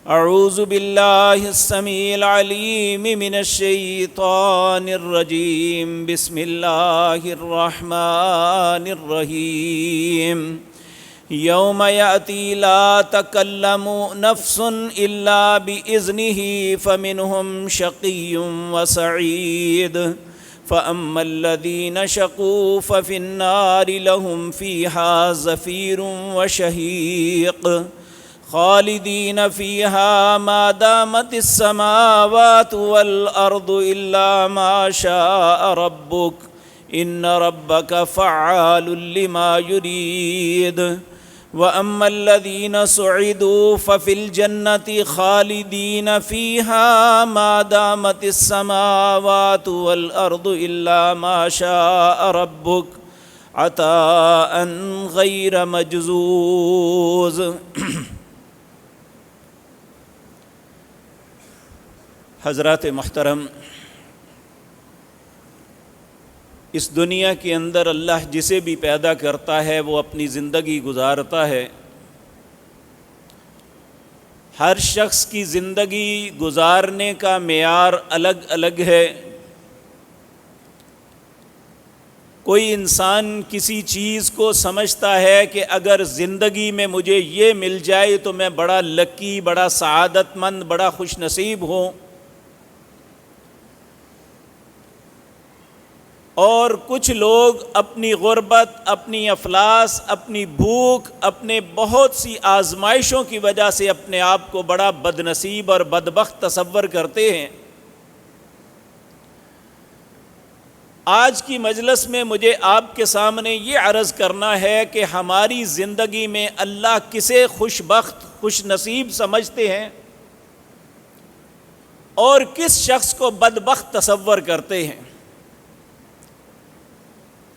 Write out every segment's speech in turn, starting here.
اعوذ باللہ السمیع العلیم من الشیطان الرجیم بسم اللہ الرحمن الرحیم یوم یأتی لا تکلم نفس الا بإذنہ فمنہم شقی وسعید فأما الذین شقوا ففی النار لهم فیہا زفیر وشہیق خالدین فیہا ما دامت السماوات والارض الا ما شاء ربک ان ربک فعال لما یرید واما الذین سعدوا ففی الجنة خالدین فیہا ما دامت السماوات والارض الا ما شاء ربک عطاء غیر مجزوز۔ حضرات محترم، اس دنیا کے اندر اللہ جسے بھی پیدا کرتا ہے وہ اپنی زندگی گزارتا ہے۔ ہر شخص کی زندگی گزارنے کا معیار الگ الگ ہے۔ کوئی انسان کسی چیز کو سمجھتا ہے کہ اگر زندگی میں مجھے یہ مل جائے تو میں بڑا لکی، بڑا سعادت مند، بڑا خوش نصیب ہوں، اور کچھ لوگ اپنی غربت، اپنی افلاس، اپنی بھوک، اپنے بہت سی آزمائشوں کی وجہ سے اپنے آپ کو بڑا بد نصیب اور بدبخت تصور کرتے ہیں۔ آج کی مجلس میں مجھے آپ کے سامنے یہ عرض کرنا ہے کہ ہماری زندگی میں اللہ کسے خوش بخت، خوش نصیب سمجھتے ہیں اور کس شخص کو بدبخت تصور کرتے ہیں،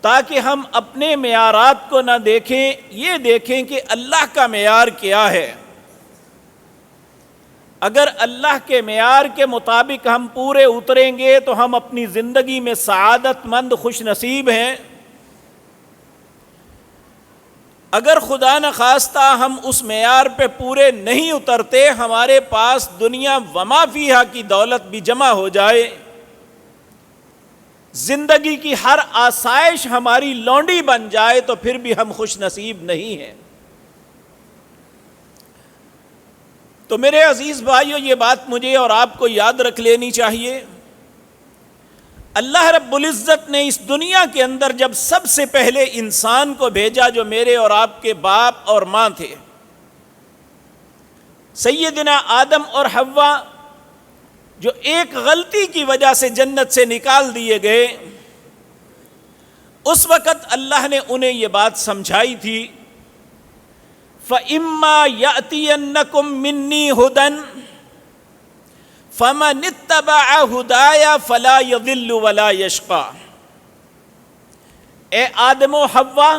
تاکہ ہم اپنے معیارات کو نہ دیکھیں، یہ دیکھیں کہ اللہ کا معیار کیا ہے۔ اگر اللہ کے معیار کے مطابق ہم پورے اتریں گے تو ہم اپنی زندگی میں سعادت مند، خوش نصیب ہیں۔ اگر خدا نخواستہ ہم اس معیار پہ پورے نہیں اترتے، ہمارے پاس دنیا وما فیہا کی دولت بھی جمع ہو جائے، زندگی کی ہر آسائش ہماری لونڈی بن جائے، تو پھر بھی ہم خوش نصیب نہیں ہیں۔ تو میرے عزیز بھائیو، یہ بات مجھے اور آپ کو یاد رکھ لینی چاہیے۔ اللہ رب العزت نے اس دنیا کے اندر جب سب سے پہلے انسان کو بھیجا، جو میرے اور آپ کے باپ اور ماں تھے، سیدنا آدم اور حوا، جو ایک غلطی کی وجہ سے جنت سے نکال دیے گئے، اس وقت اللہ نے انہیں یہ بات سمجھائی تھی، فَإِمَّا يَأْتِيَنَّكُم مِّنِّي هُدًى فَمَنِ اتَّبَعَ هُدَايَ فَلَا يَضِلُّ وَلَا يَشْقَىٰ۔ اے آدم و حوا،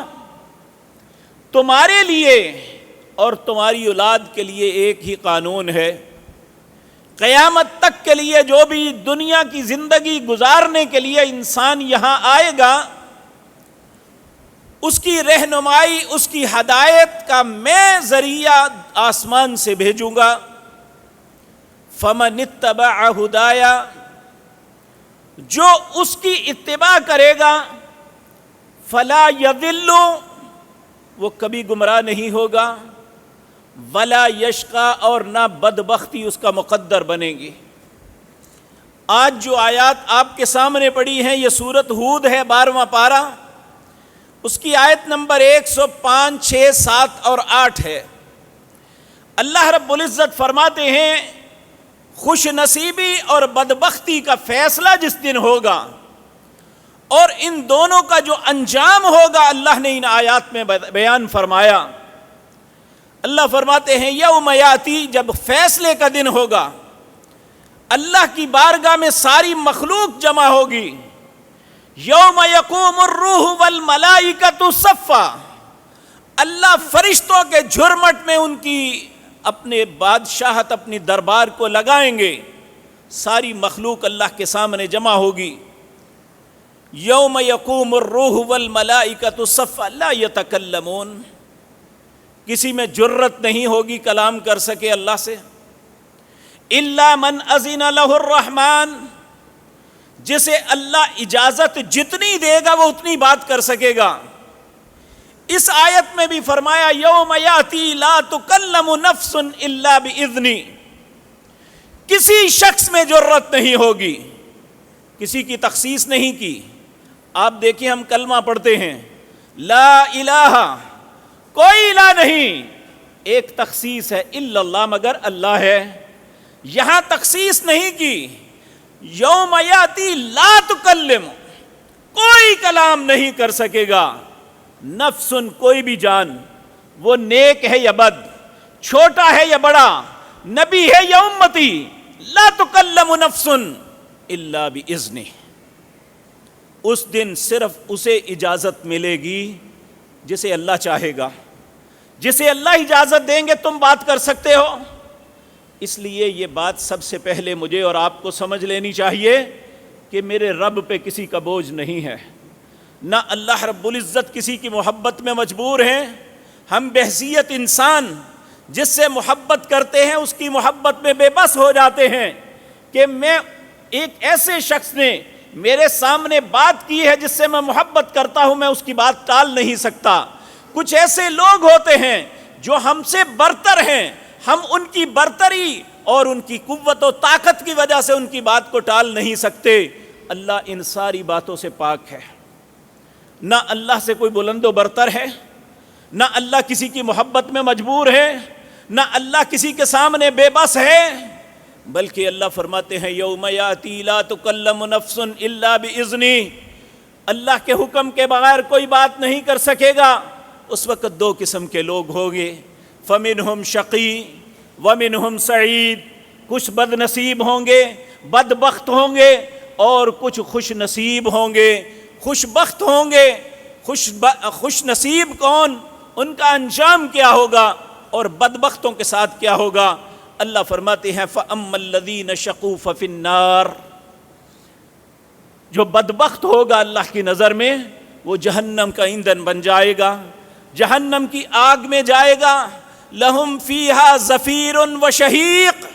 تمہارے لیے اور تمہاری اولاد کے لیے ایک ہی قانون ہے۔ قیامت تک کے لیے جو بھی دنیا کی زندگی گزارنے کے لیے انسان یہاں آئے گا، اس کی رہنمائی، اس کی ہدایت کا میں ذریعہ آسمان سے بھیجوں گا۔ فَمَنِ اتَّبَعَ هُدَايَ، جو اس کی اتباع کرے گا، فَلَا يَضِلُّ، وہ کبھی گمراہ نہیں ہوگا، ولا یشقا، اور نہ بدبختی اس کا مقدر بنے گی۔ آج جو آیات آپ کے سامنے پڑھی ہیں، یہ سورۃ ہود ہے، 12واں پارہ، اس کی آیت نمبر 105، 6، 7 اور 8 ہے۔ اللہ رب العزت فرماتے ہیں، خوش نصیبی اور بدبختی کا فیصلہ جس دن ہوگا اور ان دونوں کا جو انجام ہوگا، اللہ نے ان آیات میں بیان فرمایا۔ اللہ فرماتے ہیں، یوم یاتی، جب فیصلے کا دن ہوگا، اللہ کی بارگاہ میں ساری مخلوق جمع ہوگی۔ یوم یقوم الروح والملائکۃ صفا، اللہ فرشتوں کے جھرمٹ میں ان کی اپنے بادشاہت، اپنی دربار کو لگائیں گے، ساری مخلوق اللہ کے سامنے جمع ہوگی۔ یوم یقوم الروح والملائکۃ صفا لا یتکلمون، کسی میں جرت نہیں ہوگی کلام کر سکے اللہ سے، الا من اذن له الرحمن، جسے اللہ اجازت جتنی دے گا وہ اتنی بات کر سکے گا۔ اس آیت میں بھی فرمایا یوم یاتی لا تکلم نفس الا باذنی، کسی شخص میں جرت نہیں ہوگی، کسی کی تخصیص نہیں کی۔ آپ دیکھیں ہم کلمہ پڑھتے ہیں لا الہ، کوئی الہ نہیں، ایک تخصیص ہے الا اللہ، مگر اللہ ہے۔ یہاں تخصیص نہیں کی، یوم یاتی لا تکلم، کوئی کلام نہیں کر سکے گا، نفس، کوئی بھی جان، وہ نیک ہے یا بد، چھوٹا ہے یا بڑا، نبی ہے یا امتی، لا تکلم نفس الا باذنہ۔ اس دن صرف اسے اجازت ملے گی جسے اللہ چاہے گا، جسے اللہ اجازت دیں گے تم بات کر سکتے ہو۔ اس لیے یہ بات سب سے پہلے مجھے اور آپ کو سمجھ لینی چاہیے کہ میرے رب پہ کسی کا بوجھ نہیں ہے، نہ اللہ رب العزت کسی کی محبت میں مجبور ہیں۔ ہم بحیثیت انسان جس سے محبت کرتے ہیں اس کی محبت میں بے بس ہو جاتے ہیں کہ میں ایک ایسے شخص نے میرے سامنے بات کی ہے جس سے میں محبت کرتا ہوں، میں اس کی بات ٹال نہیں سکتا۔ کچھ ایسے لوگ ہوتے ہیں جو ہم سے برتر ہیں، ہم ان کی برتری اور ان کی قوت و طاقت کی وجہ سے ان کی بات کو ٹال نہیں سکتے۔ اللہ ان ساری باتوں سے پاک ہے، نہ اللہ سے کوئی بلند و برتر ہے، نہ اللہ کسی کی محبت میں مجبور ہے، نہ اللہ کسی کے سامنے بے بس ہے، بلکہ اللہ فرماتے ہیں یوم یاتی لا تکلم نفس الا باذنی، اللہ کے حکم کے بغیر کوئی بات نہیں کر سکے گا۔ اس وقت دو قسم کے لوگ ہوں گے، فمنہم شقی ومنہم سعید، کچھ بد نصیب ہوں گے، بدبخت ہوں گے، اور کچھ خوش نصیب ہوں گے۔ خوش بخت ہوں گے، خوش نصیب کون، ان کا انجام کیا ہوگا، اور بدبختوں کے ساتھ کیا ہوگا۔ اللہ فرماتے ہیں فَأَمَّا الَّذِينَ شَقُوا فَفِي النَّارِ، جو بدبخت ہوگا اللہ کی نظر میں وہ جہنم کا ایندھن بن جائے گا، جہنم کی آگ میں جائے گا۔ لَهُمْ فِيهَا زَفِيرٌ وَشَهِيقٌ،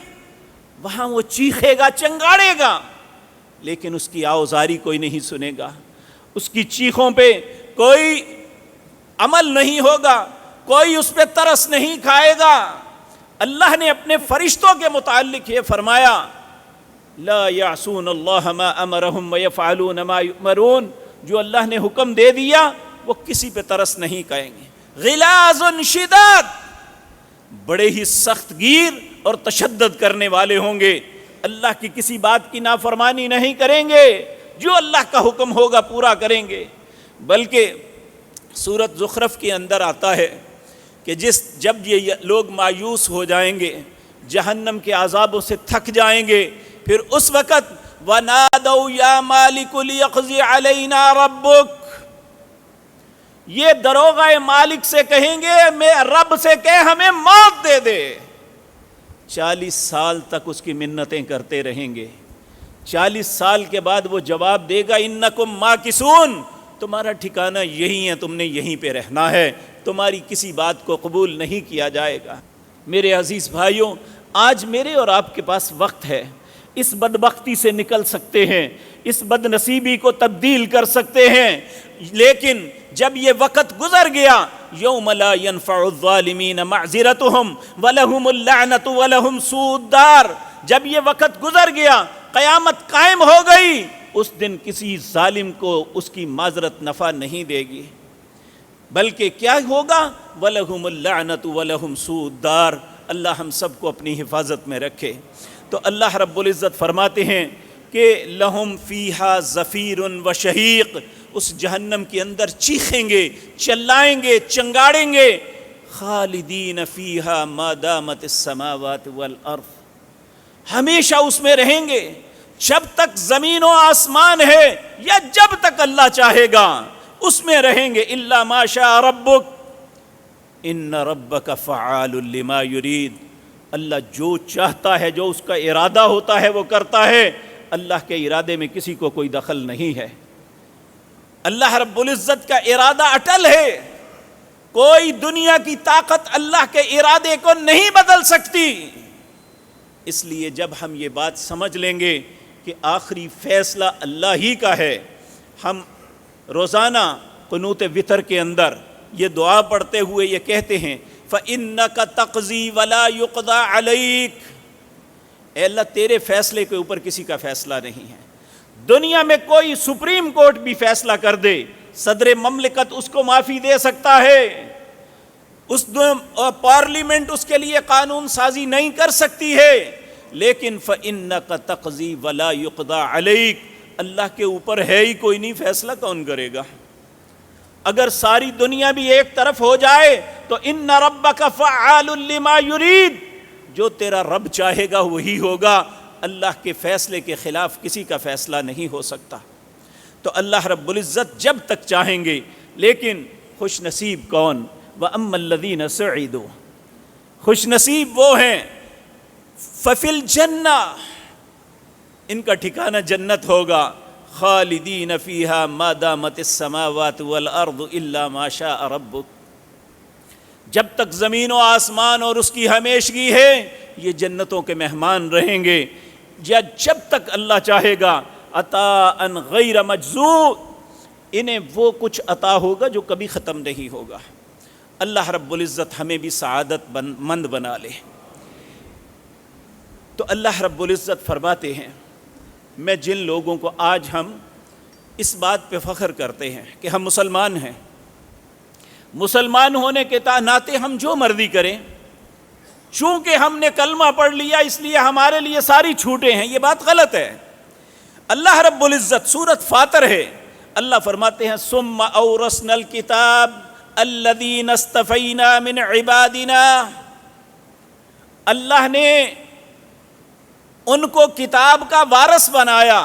وہاں وہ چیخے گا، چنگاڑے گا، لیکن اس کی آوازاری کوئی نہیں سنے گا، اس کی چیخوں پہ کوئی عمل نہیں ہوگا، کوئی اس پہ ترس نہیں کھائے گا۔ اللہ نے اپنے فرشتوں کے متعلق یہ فرمایا لا یعصون اللہ ما امرہم ویفعلون ما یؤمرون، جو اللہ نے حکم دے دیا وہ کسی پہ ترس نہیں کھائیں گے۔ غلاظ شداد، بڑے ہی سخت گیر اور تشدد کرنے والے ہوں گے، اللہ کی کسی بات کی نافرمانی نہیں کریں گے، جو اللہ کا حکم ہوگا پورا کریں گے۔ بلکہ سورۃ زخرف کے اندر آتا ہے کہ جب یہ لوگ مایوس ہو جائیں گے، جہنم کے عذابوں سے تھک جائیں گے، پھر اس وقت وَنَادَوْا يَا مَالِكُ لِيَقْضِيَ عَلَيْنَا رَبُّكَ، یہ دروغہ مالک سے کہیں گے میں رب سے کہ ہمیں موت دے دے۔ 40 سال تک اس کی منتیں کرتے رہیں گے، 40 سال کے بعد وہ جواب دے گا انکم ماکثون، تمہارا ٹھکانہ یہی ہے، تم نے یہیں پہ رہنا ہے، تمہاری کسی بات کو قبول نہیں کیا جائے گا۔ میرے عزیز بھائیوں، آج میرے اور آپ کے پاس وقت ہے، اس بدبختی سے نکل سکتے ہیں، اس بد نصیبی کو تبدیل کر سکتے ہیں، لیکن جب یہ وقت گزر گیا یوم لا ينفع الظالمین معذرتهم ولہم اللعنۃ ولہم سوء الدار، جب یہ وقت گزر گیا، قیامت قائم ہو گئی، اس دن کسی ظالم کو اس کی معذرت نفع نہیں دے گی، بلکہ کیا ہوگا وَلَهُمُ اللَّعْنَةُ وَلَهُمْ سُوءُ الدَّارِ۔ اللہ ہم سب کو اپنی حفاظت میں رکھے۔ تو اللہ رب العزت فرماتے ہیں کہ لَهُمْ فِيهَا زَفِيرٌ وَشَهِيقٌ، اس جہنم کے اندر چیخیں گے، چلائیں گے، چنگاڑیں گے، خالدین فیہا ما دامت السماوات والارض، ہمیشہ اس میں رہیں گے جب تک زمین و آسمان ہے، یا جب تک اللہ چاہے گا اس میں رہیں گے، الا ما شاء ربک ان ربک فعال لما یرید، اللہ جو چاہتا ہے، جو اس کا ارادہ ہوتا ہے وہ کرتا ہے، اللہ کے ارادے میں کسی کو کوئی دخل نہیں ہے۔ اللہ رب العزت کا ارادہ اٹل ہے، کوئی دنیا کی طاقت اللہ کے ارادے کو نہیں بدل سکتی۔ اس لیے جب ہم یہ بات سمجھ لیں گے کہ آخری فیصلہ اللہ ہی کا ہے، ہم روزانہ قنوت وتر کے اندر یہ دعا پڑھتے ہوئے یہ کہتے ہیں فَإِنَّكَ تَقْضِي وَلَا يُقْضَى عَلَيْكَ، اے اللہ تیرے فیصلے کے اوپر کسی کا فیصلہ نہیں ہے۔ دنیا میں کوئی سپریم کورٹ بھی فیصلہ کر دے، صدر مملکت اس کو معافی دے سکتا ہے، پارلیمنٹ اس کے لیے قانون سازی نہیں کر سکتی ہے، لیکن فَإِنَّكَ تَقْضِي وَلَا يُقْضَى عَلَيْكَ، اللہ کے اوپر ہے ہی کوئی نہیں، فیصلہ کون کرے گا؟ اگر ساری دنیا بھی ایک طرف ہو جائے تو ان ربک فعال لما یرید، جو تیرا رب چاہے گا وہی ہوگا، اللہ کے فیصلے کے خلاف کسی کا فیصلہ نہیں ہو سکتا۔ تو اللہ رب العزت جب تک چاہیں گے، لیکن خوش نصیب کون؟ وَأَمَّا الَّذِينَ سُعِدُوا، خوش نصیب وہ ہیں فَفِي الْجَنَّةِ، ان کا ٹھکانہ جنت ہوگا، خالدین فیہا ما دامت السماوات والارض الا ما شاء ربک، جب تک زمین و آسمان اور اس کی ہمیشگی ہے یہ جنتوں کے مہمان رہیں گے، یا جب تک اللہ چاہے گا، عطاء غیر مجزوع، انہیں وہ کچھ عطا ہوگا جو کبھی ختم نہیں ہوگا۔ اللہ رب العزت ہمیں بھی سعادت مند بنا لے۔ تو اللہ رب العزت فرماتے ہیں، میں جن لوگوں کو آج ہم اس بات پہ فخر کرتے ہیں کہ ہم مسلمان ہیں، مسلمان ہونے کے ناطے ہم جو مرضی کریں، چونکہ ہم نے کلمہ پڑھ لیا اس لیے ہمارے لیے ساری چھوٹیں ہیں، یہ بات غلط ہے۔ اللہ رب العزت سورۃ فاطر ہے، اللہ فرماتے ہیں ثم اورثنا الکتاب الذین اصطفینا من عبادنا، اللہ نے ان کو کتاب کا وارث بنایا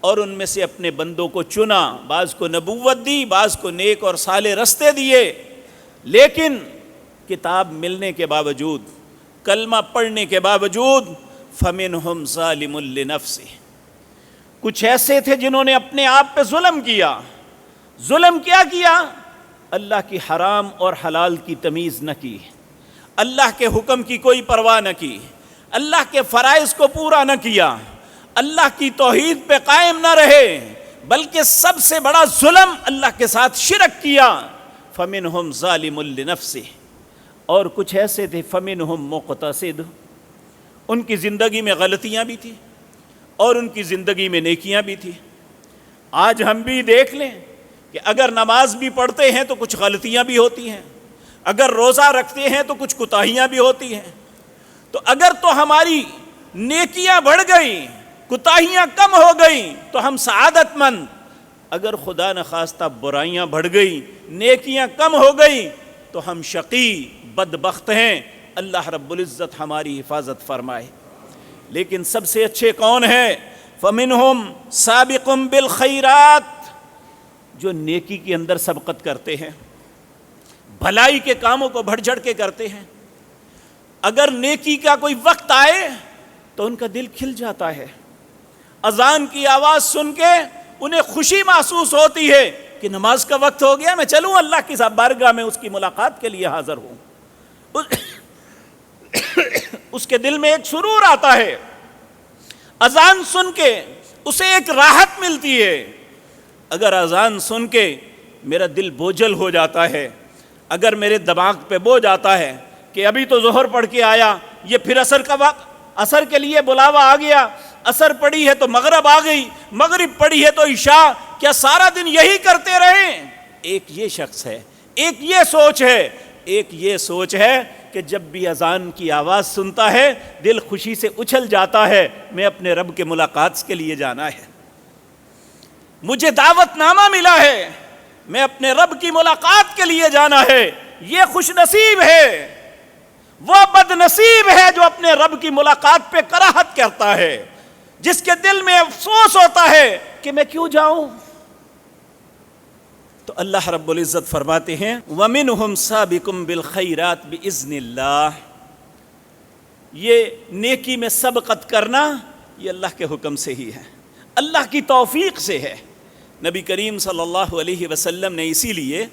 اور ان میں سے اپنے بندوں کو چنا، بعض کو نبوت دی، بعض کو نیک اور صالح رستے دیے، لیکن کتاب ملنے کے باوجود، کلمہ پڑھنے کے باوجود فَمِنْهُمْ ظَالِمٌ لِنَفْسِهِ، کچھ ایسے تھے جنہوں نے اپنے آپ پہ ظلم کیا۔ ظلم کیا کیا؟ اللہ کی حرام اور حلال کی تمیز نہ کی، اللہ کے حکم کی کوئی پرواہ نہ کی، اللہ کے فرائض کو پورا نہ کیا، اللہ کی توحید پہ قائم نہ رہے، بلکہ سب سے بڑا ظلم اللہ کے ساتھ شرک کیا۔ فَمِنْهُمْ ظَالِمٌ لِنَفْسِهِ، اور کچھ ایسے تھے فَمِنْهُمْ مُقْتَصِدٌ، ان کی زندگی میں غلطیاں بھی تھیں اور ان کی زندگی میں نیکیاں بھی تھیں۔ آج ہم بھی دیکھ لیں کہ اگر نماز بھی پڑھتے ہیں تو کچھ غلطیاں بھی ہوتی ہیں، اگر روزہ رکھتے ہیں تو کچھ کوتاہیاں بھی ہوتی ہیں۔ تو اگر تو ہماری نیکیاں بڑھ گئیں، کوتاہیاں کم ہو گئیں تو ہم سعادت مند، اگر خدا نخواستہ برائیاں بڑھ گئیں، نیکیاں کم ہو گئیں تو ہم شقی بدبخت ہیں۔ اللہ رب العزت ہماری حفاظت فرمائے۔ لیکن سب سے اچھے کون ہیں؟ فَمِنْهُمْ سَابِقٌ بِالْخَيْرَاتِ، جو نیکی کے اندر سبقت کرتے ہیں، بھلائی کے کاموں کو بڑھ چڑھ کے کرتے ہیں۔ اگر نیکی کا کوئی وقت آئے تو ان کا دل کھل جاتا ہے، اذان کی آواز سن کے انہیں خوشی محسوس ہوتی ہے کہ نماز کا وقت ہو گیا، میں چلوں اللہ کی بارگاہ میں اس کی ملاقات کے لیے حاضر ہوں۔ اس کے دل میں ایک سرور آتا ہے، اذان سن کے اسے ایک راحت ملتی ہے۔ اگر اذان سن کے میرا دل بوجھل ہو جاتا ہے، اگر میرے دماغ پہ بوجھ آتا ہے کہ ابھی تو ظہر پڑھ کے آیا، یہ پھر عصر کا وقت، عصر کے لیے بلاوا آ گیا، عصر پڑھی ہے تو مغرب آ گئی، مغرب پڑھی ہے تو عشاء، کیا سارا دن یہی کرتے رہیں؟ ایک یہ شخص ہے، ایک یہ سوچ ہے، ایک یہ سوچ ہے کہ جب بھی اذان کی آواز سنتا ہے دل خوشی سے اچھل جاتا ہے، میں اپنے رب کے ملاقات کے لیے جانا ہے، مجھے دعوت نامہ ملا ہے، میں اپنے رب کی ملاقات کے لیے جانا ہے۔ یہ خوش نصیب ہے، وہ بد نصیب ہے جو اپنے رب کی ملاقات پہ کراہت کرتا ہے، جس کے دل میں افسوس ہوتا ہے کہ میں کیوں جاؤں۔ تو اللہ رب العزت فرماتے ہیں وَمِنْهُمْ سَابِقٌ بِالْخَيْرَاتِ بِإِذْنِ اللَّهِ، یہ نیکی میں سبقت کرنا یہ اللہ کے حکم سے ہی ہے، اللہ کی توفیق سے ہے۔ نبی کریم صلی اللہ علیہ وسلم نے اسی لیے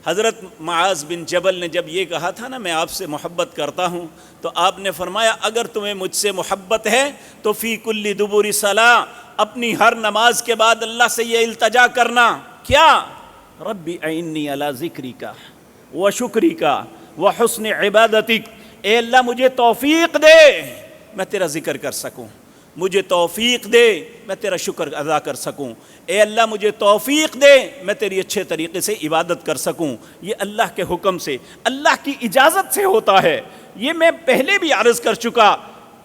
حضرت معاذ بن جبل نے جب یہ کہا تھا نا میں آپ سے محبت کرتا ہوں، تو آپ نے فرمایا اگر تمہیں مجھ سے محبت ہے تو فی کل دبر صلاۃ، اپنی ہر نماز کے بعد اللہ سے یہ التجا کرنا، کیا؟ ربی اعنی علی ذکرک و شکرک و حسن عبادتک، اے اللہ مجھے توفیق دے میں تیرا ذکر کر سکوں، مجھے توفیق دے میں تیرا شکر ادا کر سکوں، اے اللہ مجھے توفیق دے میں تیری اچھے طریقے سے عبادت کر سکوں۔ یہ اللہ کے حکم سے، اللہ کی اجازت سے ہوتا ہے۔ یہ میں پہلے بھی عرض کر چکا،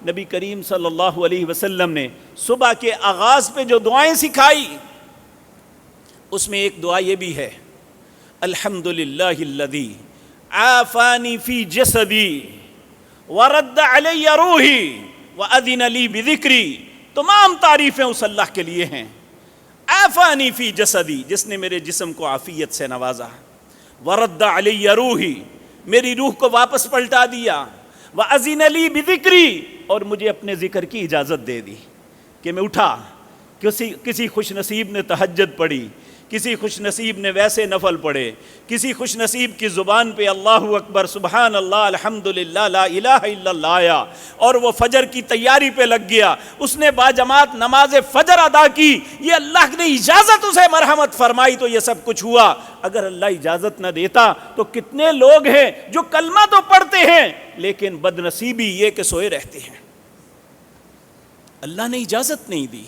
نبی کریم صلی اللہ علیہ وسلم نے صبح کے آغاز پہ جو دعائیں سکھائی، اس میں ایک دعا یہ بھی ہے، الحمدللہ الذی عافانی فی جسدی ورد علی روحی وَأَذِنَ لِي بِذِكْرِي، تمام تعریفیں اس اللہ کے لیے ہیں۔ عافانی فی جسدی، جس نے میرے جسم کو عافیت سے نوازا، ورد علی روحی، میری روح کو واپس پلٹا دیا، وَأَذِنَ لِي بِذِكْرِي، اور مجھے اپنے ذکر کی اجازت دے دی کہ میں اٹھا۔ کسی خوش نصیب نے تہجد پڑھی، کسی خوش نصیب نے ویسے نفل پڑھے، کسی خوش نصیب کی زبان پہ اللہ اکبر سبحان اللہ الحمدللہ لا الہ الا اللہ آیا اور وہ فجر کی تیاری پہ لگ گیا، اس نے باجماعت نماز فجر ادا کی، یہ اللہ نے اجازت اسے مرحمت فرمائی تو یہ سب کچھ ہوا۔ اگر اللہ اجازت نہ دیتا تو کتنے لوگ ہیں جو کلمہ تو پڑھتے ہیں لیکن بد نصیبی یہ کہ سوئے رہتے ہیں، اللہ نے اجازت نہیں دی۔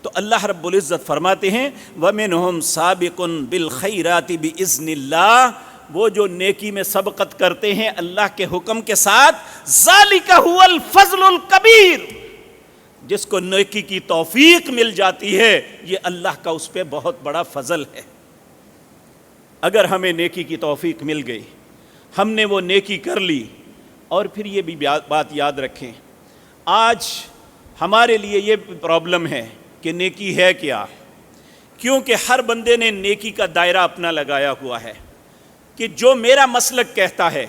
تو اللہ رب العزت فرماتے ہیں وَمِنْهُمْ سَابِقٌ بِالْخَيْرَاتِ بِإِذْنِ اللَّهِ، وہ جو نیکی میں سبقت کرتے ہیں اللہ کے حکم کے ساتھ، ذَلِكَ هُوَ الْفَضْلُ الْكَبِيرُ، جس کو نیکی کی توفیق مل جاتی ہے یہ اللہ کا اس پہ بہت بڑا فضل ہے۔ اگر ہمیں نیکی کی توفیق مل گئی، ہم نے وہ نیکی کر لی، اور پھر یہ بھی بات یاد رکھیں، آج ہمارے لیے یہ پرابلم ہے کہ نیکی ہے کیا، کیونکہ ہر بندے نے نیکی کا دائرہ اپنا لگایا ہوا ہے کہ جو میرا مسلک کہتا ہے،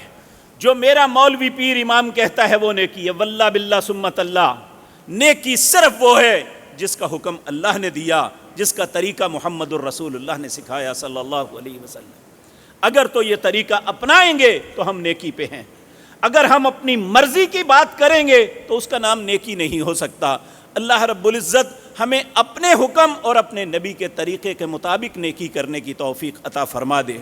جو میرا مولوی پیر امام کہتا ہے وہ نیکی ہے، واللہ باللہ سمت اللہ، نیکی صرف وہ ہے جس کا حکم اللہ نے دیا، جس کا طریقہ محمد الرسول اللہ نے سکھایا صلی اللہ علیہ وسلم۔ اگر تو یہ طریقہ اپنائیں گے تو ہم نیکی پہ ہیں، اگر ہم اپنی مرضی کی بات کریں گے تو اس کا نام نیکی نہیں ہو سکتا۔ اللہ رب العزت ہمیں اپنے حکم اور اپنے نبی کے طریقے کے مطابق نیکی کرنے کی توفیق عطا فرما دے۔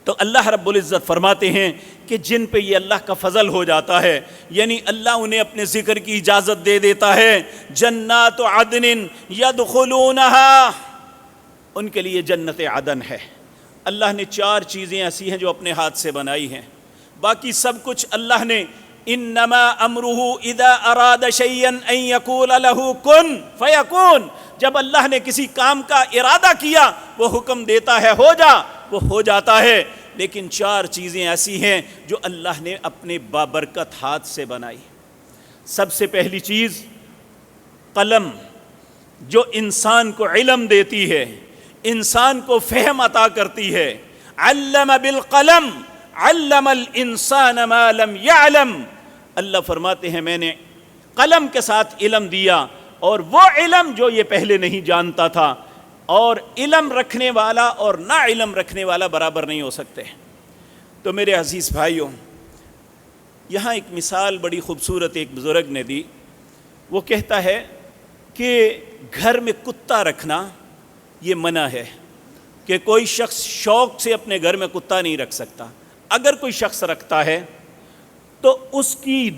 تو اللہ رب العزت فرماتے ہیں کہ جن پہ یہ اللہ کا فضل ہو جاتا ہے، یعنی اللہ انہیں اپنے ذکر کی اجازت دے دیتا ہے، جنات عدن یدخلونہا، ان کے لیے جنت عدن ہے۔ اللہ نے 4 چیزیں ایسی ہیں جو اپنے ہاتھ سے بنائی ہیں، باقی سب کچھ اللہ نے انما امرہ اذا اراد شیئا ان یقول له کن فیکون، جب اللہ نے کسی کام کا ارادہ کیا وہ حکم دیتا ہے ہو جا، وہ ہو جاتا ہے۔ لیکن 4 چیزیں ایسی ہیں جو اللہ نے اپنے بابرکت ہاتھ سے بنائی۔ سب سے پہلی چیز قلم، جو انسان کو علم دیتی ہے، انسان کو فہم عطا کرتی ہے۔ علم بالقلم علم الانسان ما لم يعلم، اللہ فرماتے ہیں میں نے قلم کے ساتھ علم دیا، اور وہ علم جو یہ پہلے نہیں جانتا تھا، اور علم رکھنے والا اور نہ علم رکھنے والا برابر نہیں ہو سکتے۔ تو میرے عزیز بھائیوں، یہاں ایک مثال بڑی خوبصورت ایک بزرگ نے دی، وہ کہتا ہے کہ گھر میں کتا رکھنا یہ منع ہے، کہ کوئی شخص شوق سے اپنے گھر میں کتا نہیں رکھ سکتا۔ اگر کوئی شخص رکھتا ہے تو اس کی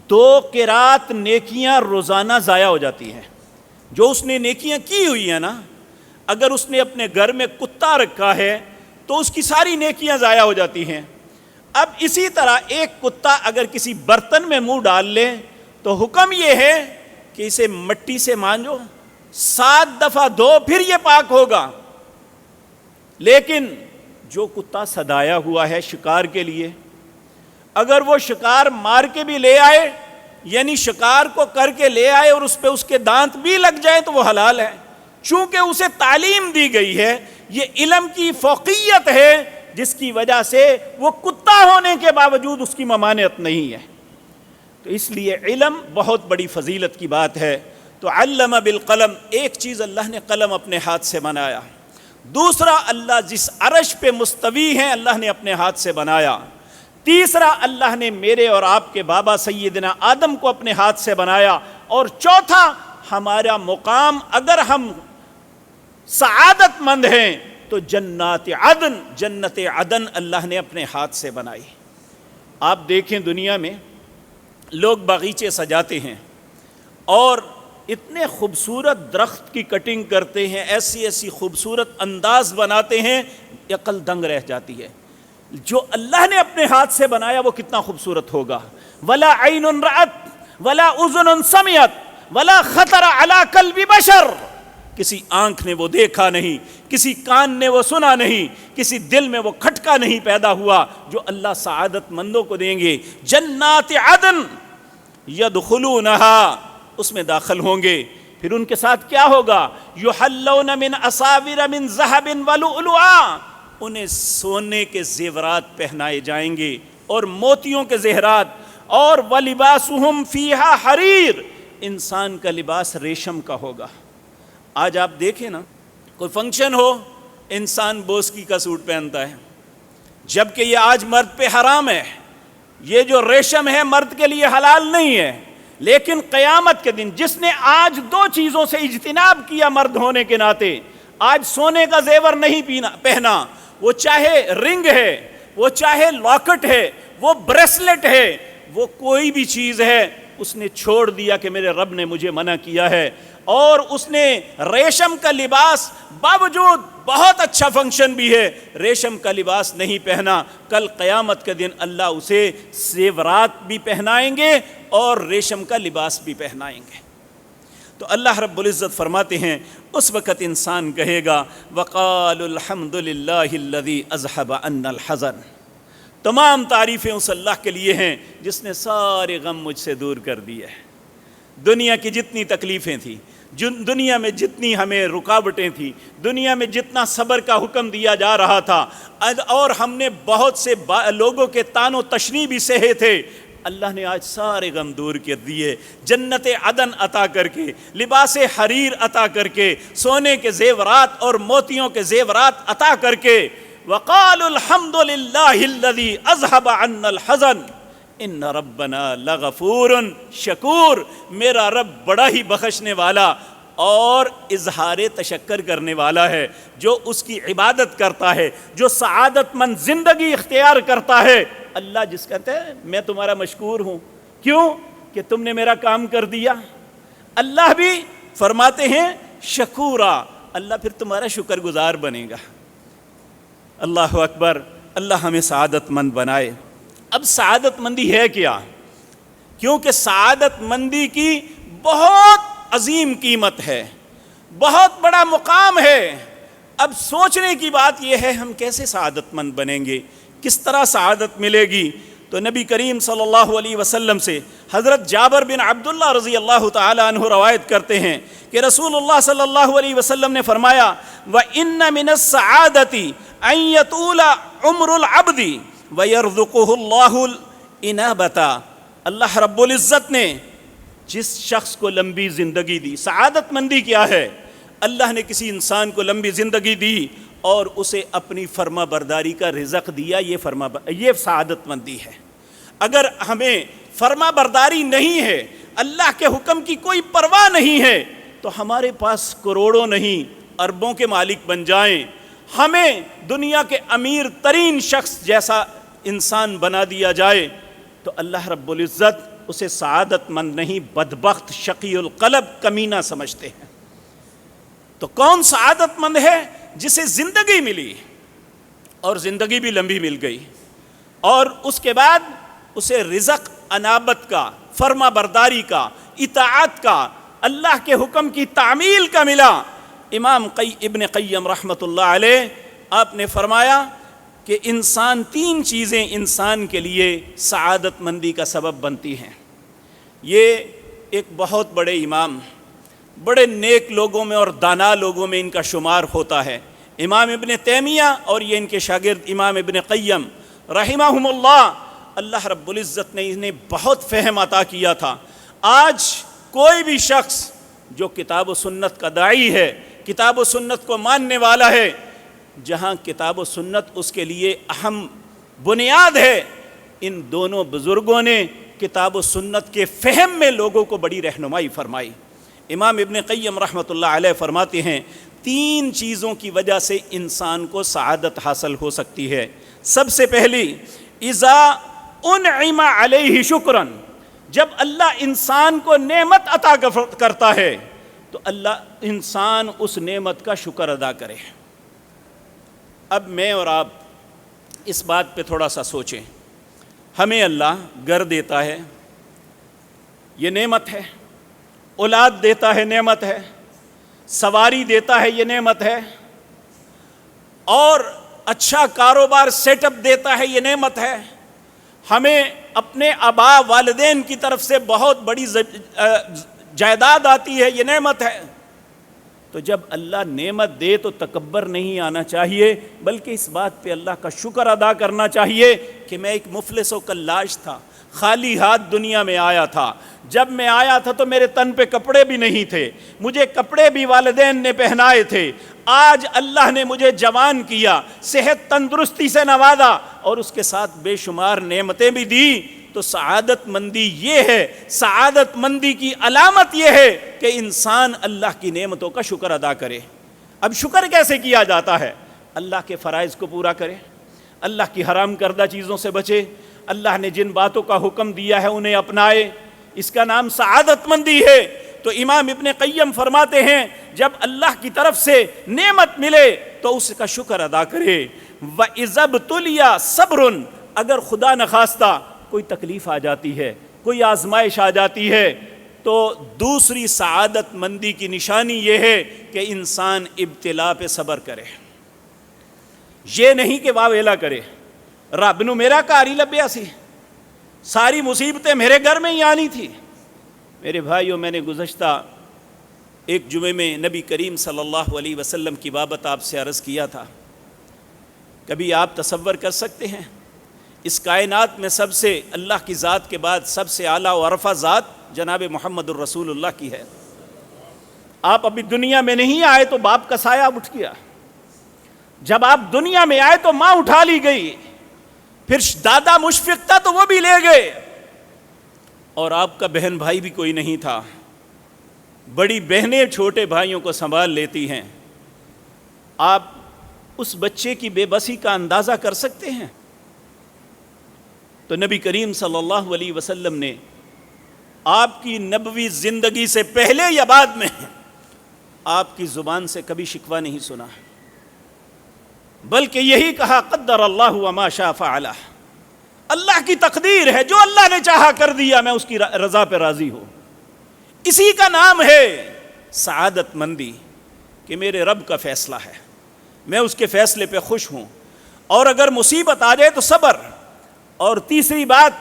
2 قرات نیکیاں روزانہ ضائع ہو جاتی ہیں، جو اس نے نیکیاں کی ہوئی ہیں نا۔ اگر اس نے اپنے گھر میں کتا رکھا ہے تو اس کی ساری نیکیاں ضائع ہو جاتی ہیں۔ اب اسی طرح ایک کتا اگر کسی برتن میں منہ ڈال لے تو حکم یہ ہے کہ اسے مٹی سے مانجو، 7 دفعہ دھو، پھر یہ پاک ہوگا۔ لیکن جو کتا صدایا ہوا ہے شکار کے لیے، اگر وہ شکار مار کے بھی لے آئے، یعنی شکار کو کر کے لے آئے اور اس پہ اس کے دانت بھی لگ جائیں تو وہ حلال ہے، چونکہ اسے تعلیم دی گئی ہے۔ یہ علم کی فوقیت ہے جس کی وجہ سے وہ کتا ہونے کے باوجود اس کی ممانعت نہیں ہے۔ تو اس لیے علم بہت بڑی فضیلت کی بات ہے۔ تو علم بالقلم، ایک چیز اللہ نے قلم اپنے ہاتھ سے بنایا۔ دوسرا اللہ جس عرش پہ مستوی ہیں اللہ نے اپنے ہاتھ سے بنایا. تیسرا اللہ نے میرے اور آپ کے بابا سیدنا آدم کو اپنے ہاتھ سے بنایا. اور چوتھا ہمارا مقام اگر ہم سعادت مند ہیں تو جنت عدن اللہ نے اپنے ہاتھ سے بنائی. آپ دیکھیں دنیا میں لوگ باغیچے سجاتے ہیں اور اتنے خوبصورت درخت کی کٹنگ کرتے ہیں, ایسی ایسی خوبصورت انداز بناتے ہیں, عقل دنگ رہ جاتی ہے. جو اللہ نے اپنے ہاتھ سے بنایا وہ کتنا خوبصورت ہوگا. ولا عین رأت ولا اذن سمعت ولا خطر علی قلب بشر, کسی آنکھ نے وہ دیکھا نہیں, کسی کان نے وہ سنا نہیں, کسی دل میں وہ کھٹکا نہیں پیدا ہوا جو اللہ سعادت مندوں کو دیں گے. جنات عدن یدخلونہا, اس میں داخل ہوں گے. پھر ان کے ساتھ کیا ہوگا؟ یحلون من اساور من ذہب ولؤلؤا, انہیں سونے کے زیورات پہنائے جائیں گے اور موتیوں کے زیورات. اور ولباسہم فیہا حریر, انسان کا لباس ریشم کا ہوگا. آج آپ دیکھیں نا, کوئی فنکشن ہو انسان بوسکی کا سوٹ پہنتا ہے, جبکہ یہ آج مرد پہ حرام ہے. یہ جو ریشم ہے مرد کے لیے حلال نہیں ہے. لیکن قیامت کے دن جس نے آج دو چیزوں سے اجتناب کیا مرد ہونے کے ناطے, آج سونے کا زیور نہیں پہنا, وہ چاہے رنگ ہے, وہ چاہے لاکٹ ہے, وہ بریسلٹ ہے, وہ کوئی بھی چیز ہے, اس نے چھوڑ دیا کہ میرے رب نے مجھے منع کیا ہے. اور اس نے ریشم کا لباس, باوجود بہت اچھا فنکشن بھی ہے, ریشم کا لباس نہیں پہنا. کل قیامت کے دن اللہ اسے زیورات بھی پہنائیں گے اور ریشم کا لباس بھی پہنائیں گے. تو اللہ رب العزت فرماتے ہیں اس وقت انسان کہے گا وقالوا الحمد للہ الذی اذھب عنا الحزن, تمام تعریفیں اس اللہ کے لیے ہیں جس نے سارے غم مجھ سے دور کر دیے. دنیا کی جتنی تکلیفیں تھیں, دنیا میں جتنی ہمیں رکاوٹیں تھیں, دنیا میں جتنا صبر کا حکم دیا جا رہا تھا, اور ہم نے بہت سے لوگوں کے طعن و تشنیع بھی سہے تھے, اللہ نے آج سارے غم دور کر دیے. جنت عدن عطا کر کے, لباس حریر عطا کر کے, سونے کے زیورات اور موتیوں کے زیورات عطا کر کے. وقالوا الحمد للہ الذی اذھب عنا الحزن ان ربنا لغفور شکور, میرا رب بڑا ہی بخشنے والا اور اظہار تشکر کرنے والا ہے. جو اس کی عبادت کرتا ہے, جو سعادت مند زندگی اختیار کرتا ہے, اللہ جس کہتے ہیں میں تمہارا مشکور ہوں, کیوں کہ تم نے میرا کام کر دیا. اللہ بھی فرماتے ہیں شکورا, اللہ پھر تمہارا شکر گزار بنے گا. اللہ اکبر, اللہ ہمیں سعادت مند بنائے. اب سعادت مندی ہے کیا؟ کیونکہ سعادت مندی کی بہت عظیم قیمت ہے, بہت بڑا مقام ہے. اب سوچنے کی بات یہ ہے ہم کیسے سعادت مند بنیں گے, کس طرح سعادت ملے گی. تو نبی کریم صلی اللہ علیہ وسلم سے حضرت جابر بن عبداللہ رضی اللہ تعالی عنہ روایت کرتے ہیں کہ رسول اللہ صلی اللہ علیہ وسلم نے فرمایا وَإِنَّ مِنَ السَّعَادَةِ أَن يَطُولَ عُمْرُ الْعَبْدِ وَيَرْزُقُهُ اللَّهُ الْإِنَابَةَ. اللہ رب العزت نے جس شخص کو لمبی زندگی دی, سعادت مندی کیا ہے؟ اللہ نے کسی انسان کو لمبی زندگی دی اور اسے اپنی فرما برداری کا رزق دیا, یہ سعادت مندی ہے. اگر ہمیں فرما برداری نہیں ہے, اللہ کے حکم کی کوئی پرواہ نہیں ہے, تو ہمارے پاس کروڑوں نہیں اربوں کے مالک بن جائیں, ہمیں دنیا کے امیر ترین شخص جیسا انسان بنا دیا جائے, تو اللہ رب العزت اسے سعادت مند نہیں, بدبخت, شقی القلب, کمینہ سمجھتے ہیں. تو کون سعادت مند ہے؟ جسے زندگی ملی اور زندگی بھی لمبی مل گئی, اور اس کے بعد اسے رزق انابت کا, فرما برداری کا, اطاعت کا, اللہ کے حکم کی تعمیل کا ملا. امام ابن قیم رحمۃ اللہ علیہ آپ نے فرمایا کہ تین چیزیں انسان کے لیے سعادت مندی کا سبب بنتی ہیں. یہ ایک بہت بڑے امام, بڑے نیک لوگوں میں اور دانا لوگوں میں ان کا شمار ہوتا ہے, امام ابن تیمیہ اور یہ ان کے شاگرد امام ابن قیم رحمہم اللہ. اللہ رب العزت نے انہیں بہت فہم عطا کیا تھا. آج کوئی بھی شخص جو کتاب و سنت کا داعی ہے, کتاب و سنت کو ماننے والا ہے, جہاں کتاب و سنت اس کے لیے اہم بنیاد ہے، ان دونوں بزرگوں نے کتاب و سنت کے فہم میں لوگوں کو بڑی رہنمائی فرمائی۔ امام ابن قیم رحمۃ اللہ علیہ فرماتے ہیں 3 چیزوں کی وجہ سے انسان کو سعادت حاصل ہو سکتی ہے۔ سب سے پہلی، اذا انعم علیہ شکرا، جب اللہ انسان کو نعمت عطا کرتا ہے تو اللہ انسان اس نعمت کا شکر ادا کرے۔ اب میں اور آپ اس بات پہ تھوڑا سا سوچیں، ہمیں اللہ گھر دیتا ہے، یہ نعمت ہے، اولاد دیتا ہے، نعمت ہے، سواری دیتا ہے، یہ نعمت ہے، اور اچھا کاروبار سیٹ اپ دیتا ہے، یہ نعمت ہے، ہمیں اپنے آبا والدین کی طرف سے بہت بڑی جائیداد آتی ہے، یہ نعمت ہے۔ تو جب اللہ نعمت دے تو تکبر نہیں آنا چاہیے، بلکہ اس بات پہ اللہ کا شکر ادا کرنا چاہیے کہ میں ایک مفلس و کلاش تھا، خالی ہاتھ دنیا میں آیا تھا۔ جب میں آیا تھا تو میرے تن پہ کپڑے بھی نہیں تھے، مجھے کپڑے بھی والدین نے پہنائے تھے۔ آج اللہ نے مجھے جوان کیا، صحت تندرستی سے نوازا، اور اس کے ساتھ بے شمار نعمتیں بھی دی۔ تو سعادت مندی یہ ہے، سعادت مندی کی علامت یہ ہے کہ انسان اللہ کی نعمتوں کا شکر ادا کرے۔ اب شکر کیسے کیا جاتا ہے؟ اللہ کے فرائض کو پورا کرے، اللہ کی حرام کردہ چیزوں سے بچے، اللہ نے جن باتوں کا حکم دیا ہے انہیں اپنائے، اس کا نام سعادت مندی ہے۔ تو امام ابن قیم فرماتے ہیں جب اللہ کی طرف سے نعمت ملے تو اس کا شکر ادا کرے۔ وَإِذَا ابْتُلِيَ صَبْرٌ، اگر خدا نخواستہ کوئی تکلیف آ جاتی ہے، کوئی آزمائش آ جاتی ہے، تو دوسری سعادت مندی کی نشانی یہ ہے کہ انسان ابتلا پہ صبر کرے، یہ نہیں کہ واویلا کرے، رب نو میرا گھر ہی لبیا سی، ساری مصیبتیں میرے گھر میں ہی آنی تھی۔ میرے بھائیوں، میں نے گزشتہ ایک جمعے میں نبی کریم صلی اللہ علیہ وسلم کی بابت آپ سے عرض کیا تھا، کبھی آپ تصور کر سکتے ہیں اس کائنات میں سب سے اللہ کی ذات کے بعد سب سے اعلیٰ و ارفع ذات جناب محمد الرسول اللہ کی ہے؟ آپ ابھی دنیا میں نہیں آئے تو باپ کا سایہ اٹھ گیا، جب آپ دنیا میں آئے تو ماں اٹھا لی گئی، پھر دادا مشفق تھا تو وہ بھی لے گئے، اور آپ کا بہن بھائی بھی کوئی نہیں تھا۔ بڑی بہنیں چھوٹے بھائیوں کو سنبھال لیتی ہیں۔ آپ اس بچے کی بے بسی کا اندازہ کر سکتے ہیں؟ تو نبی کریم صلی اللہ علیہ وسلم نے آپ کی نبوی زندگی سے پہلے یا بعد میں آپ کی زبان سے کبھی شکوہ نہیں سنا، بلکہ یہی کہا قدر اللہ وما شاء فعل، اللہ کی تقدیر ہے، جو اللہ نے چاہا کر دیا، میں اس کی رضا پہ راضی ہوں۔ اسی کا نام ہے سعادت مندی کہ میرے رب کا فیصلہ ہے، میں اس کے فیصلے پہ خوش ہوں، اور اگر مصیبت آ جائے تو صبر۔ اور تیسری بات،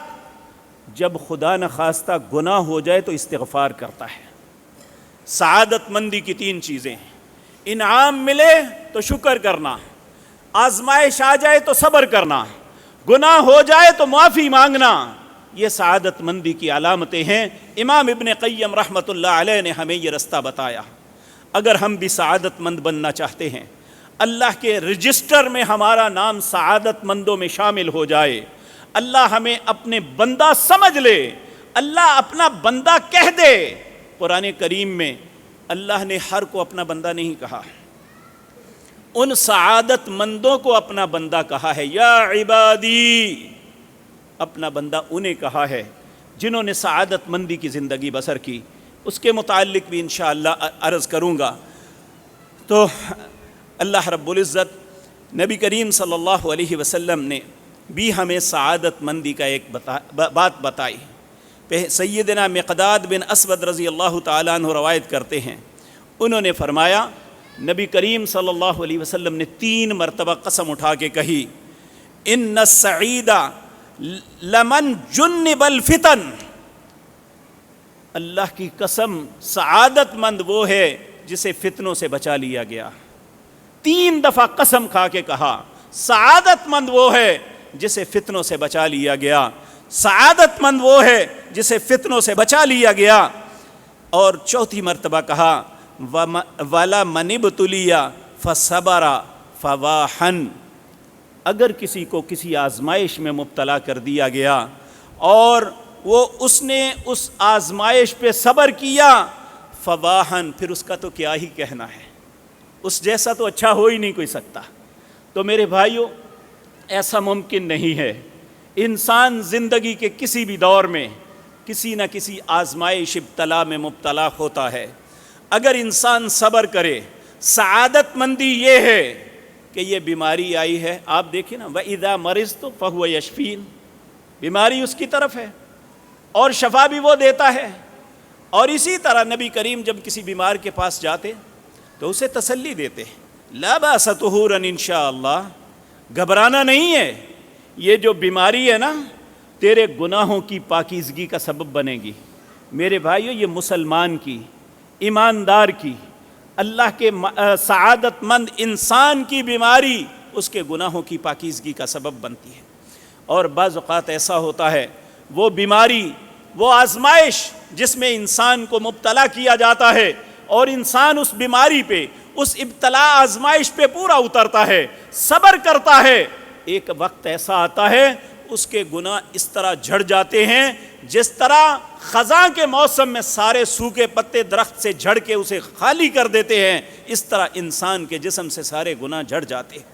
جب خدا نخواستہ گناہ ہو جائے تو استغفار کرتا ہے۔ سعادت مندی کی 3 چیزیں ہیں، انعام ملے تو شکر کرنا، آزمائش آ جائے تو صبر کرنا، گناہ ہو جائے تو معافی مانگنا، یہ سعادت مندی کی علامتیں ہیں۔ امام ابن قیم رحمۃ اللہ علیہ نے ہمیں یہ رستہ بتایا۔ اگر ہم بھی سعادت مند بننا چاہتے ہیں، اللہ کے رجسٹر میں ہمارا نام سعادت مندوں میں شامل ہو جائے، اللہ ہمیں اپنے بندہ سمجھ لے، اللہ اپنا بندہ کہہ دے۔ قرآن کریم میں اللہ نے ہر کو اپنا بندہ نہیں کہا، ان سعادت مندوں کو اپنا بندہ کہا ہے، یا عبادی، اپنا بندہ انہیں کہا ہے جنہوں نے سعادت مندی کی زندگی بسر کی۔ اس کے متعلق بھی انشاءاللہ عرض کروں گا۔ تو اللہ رب العزت نبی کریم صلی اللہ علیہ وسلم نے بھی ہمیں سعادت مندی کا ایک بات بتائی۔ سیدنا مقداد بن اسود رضی اللہ تعالیٰ عنہ روایت کرتے ہیں، انہوں نے فرمایا نبی کریم صلی اللہ علیہ وسلم نے 3 مرتبہ قسم اٹھا کے کہی، ان السعید لمن جنب الفتن، اللہ کی قسم سعادت مند وہ ہے جسے فتنوں سے بچا لیا گیا۔ 3 دفعہ قسم کھا کے کہا سعادت مند وہ ہے جسے فتنوں سے بچا لیا گیا، سعادت مند وہ ہے جسے فتنوں سے بچا لیا گیا۔ اور 4تھی مرتبہ کہا وَلَا مَنِ ابْتُلِيَ فَصَبَرَ فواحن، اگر کسی کو کسی آزمائش میں مبتلا کر دیا گیا اور اس نے اس آزمائش پہ صبر کیا، فواحن، پھر اس کا تو کیا ہی کہنا ہے، اس جیسا تو اچھا ہو ہی نہیں کوئی سکتا۔ تو میرے بھائیوں، ایسا ممکن نہیں ہے، انسان زندگی کے کسی بھی دور میں کسی نہ کسی آزمائش ابتلا میں مبتلا ہوتا ہے۔ اگر انسان صبر کرے، سعادت مندی یہ ہے کہ یہ بیماری آئی ہے، آپ دیکھیں نا، وَإِذَا مَرِضْتُ فَهُوَ يَشْفِينِ، بیماری اس کی طرف ہے اور شفا بھی وہ دیتا ہے۔ اور اسی طرح نبی کریم جب کسی بیمار کے پاس جاتے تو اسے تسلی دیتے، لا باس طہورا انشاءاللہ، گھبرانا نہیں ہے، یہ جو بیماری ہے نا تیرے گناہوں کی پاکیزگی کا سبب بنے گی۔ میرے بھائیو، یہ مسلمان کی، ایماندار کی، اللہ کے سعادت مند انسان کی بیماری اس کے گناہوں کی پاکیزگی کا سبب بنتی ہے۔ اور بعض اوقات ایسا ہوتا ہے، وہ بیماری، وہ آزمائش جس میں انسان کو مبتلا کیا جاتا ہے اور انسان اس بیماری پہ، اس ابتلا آزمائش پہ پورا اترتا ہے، صبر کرتا ہے، ایک وقت ایسا آتا ہے اس کے گناہ اس طرح جھڑ جاتے ہیں جس طرح خزاں کے موسم میں سارے سوکھے پتے درخت سے جھڑ کے اسے خالی کر دیتے ہیں، اس طرح انسان کے جسم سے سارے گناہ جھڑ جاتے ہیں۔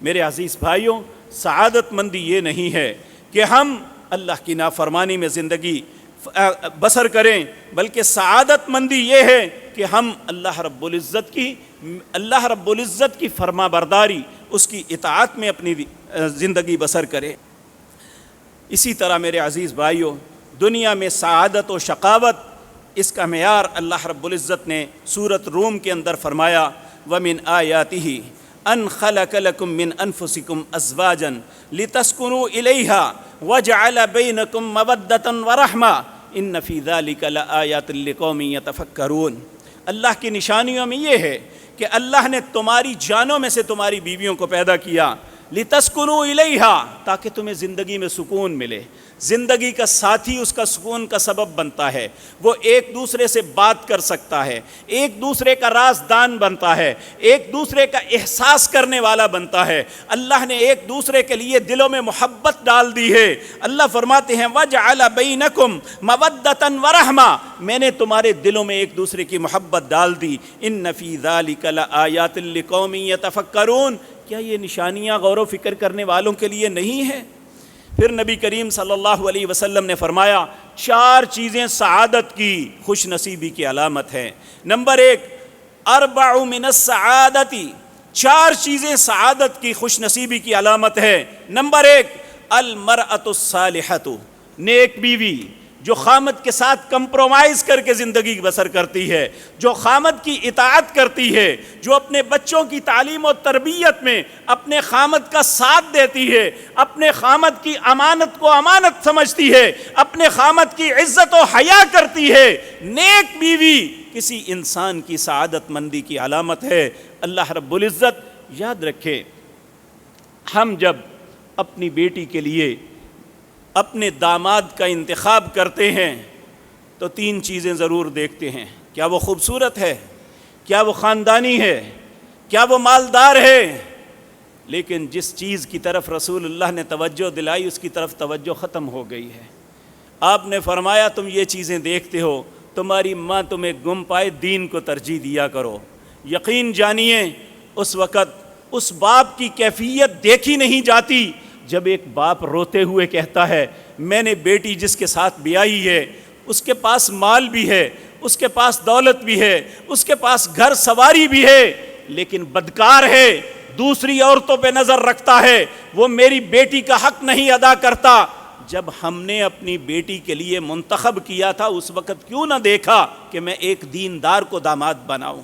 میرے عزیز بھائیوں، سعادت مندی یہ نہیں ہے کہ ہم اللہ کی نافرمانی میں زندگی بسر کریں، بلکہ سعادت مندی یہ ہے کہ ہم اللہ رب العزت کی فرما برداری، اس کی اطاعت میں اپنی زندگی بسر کریں۔ اسی طرح میرے عزیز بھائیوں، دنیا میں سعادت و شقاوت، اس کا معیار اللہ رب العزت نے سورۃ روم کے اندر فرمایا، وَمِنْ آيَاتِهِ أَنْ خَلَقَ لَكُم مِّنْ أَنفُسِكُمْ أَزْوَاجًا لِتَسْكُنُوا إِلَيْهَا وَجَعَلَ بَيْنَكُم مَّوَدَّةً وَرَحْمَةً إِنَّ فِي ذَلِكَ لَآيَاتٍ لِقَوْمٍ يَتَفَكَّرُونَ۔ اللہ کی نشانیوں میں یہ ہے کہ اللہ نے تمہاری جانوں میں سے تمہاری بیویوں کو پیدا کیا، لِتَسْكُنُوا إِلَيْهَا، تاکہ تمہیں زندگی میں سکون ملے۔ زندگی کا ساتھی اس کا سکون کا سبب بنتا ہے، وہ ایک دوسرے سے بات کر سکتا ہے، ایک دوسرے کا رازدان بنتا ہے، ایک دوسرے کا احساس کرنے والا بنتا ہے۔ اللہ نے ایک دوسرے کے لیے دلوں میں محبت ڈال دی ہے۔ اللہ فرماتے ہیں وَجَعَلَ بَيْنَكُمْ مَوَدَّةً وَرَحْمَةً، میں نے تمہارے دلوں میں ایک دوسرے کی محبت ڈال دی۔ إِنَّ فِي ذَلِكَ لَآيَاتٍ لِقَوْمٍ يَتَفَكَّرُونَ، کیا یہ نشانیاں غور و فکر کرنے والوں کے لیے نہیں ہیں؟ پھر نبی کریم صلی اللہ علیہ وسلم نے فرمایا، 4 چیزیں سعادت کی، خوش نصیبی کی علامت ہیں۔ نمبر 1، 4 من السعادت، 4 چیزیں سعادت کی، خوش نصیبی کی علامت ہے۔ نمبر 1، المرأۃ الصالحۃ، نیک بیوی جو خامد کے ساتھ کمپرومائز کر کے زندگی بسر کرتی ہے، جو خامد کی اطاعت کرتی ہے، جو اپنے بچوں کی تعلیم و تربیت میں اپنے خامد کا ساتھ دیتی ہے، اپنے خامد کی امانت کو امانت سمجھتی ہے، اپنے خامد کی عزت و حیا کرتی ہے۔ نیک بیوی کسی انسان کی سعادت مندی کی علامت ہے۔ اللہ رب العزت، یاد رکھے، ہم جب اپنی بیٹی کے لیے اپنے داماد کا انتخاب کرتے ہیں تو 3 چیزیں ضرور دیکھتے ہیں، کیا وہ خوبصورت ہے، کیا وہ خاندانی ہے، کیا وہ مالدار ہے۔ لیکن جس چیز کی طرف رسول اللہ نے توجہ دلائی اس کی طرف توجہ ختم ہو گئی ہے۔ آپ نے فرمایا تم یہ چیزیں دیکھتے ہو، تمہاری ماں تمہیں گم پائے، دین کو ترجیح دیا کرو۔ یقین جانیے اس وقت اس باپ کی کیفیت دیکھی نہیں جاتی جب ایک باپ روتے ہوئے کہتا ہے، میں نے بیٹی جس کے ساتھ بیائی ہے اس کے پاس مال بھی ہے، اس کے پاس دولت بھی ہے، اس کے پاس گھر سواری بھی ہے، لیکن بدکار ہے، دوسری عورتوں پہ نظر رکھتا ہے، وہ میری بیٹی کا حق نہیں ادا کرتا۔ جب ہم نے اپنی بیٹی کے لیے منتخب کیا تھا اس وقت کیوں نہ دیکھا کہ میں ایک دیندار کو داماد بناؤں؟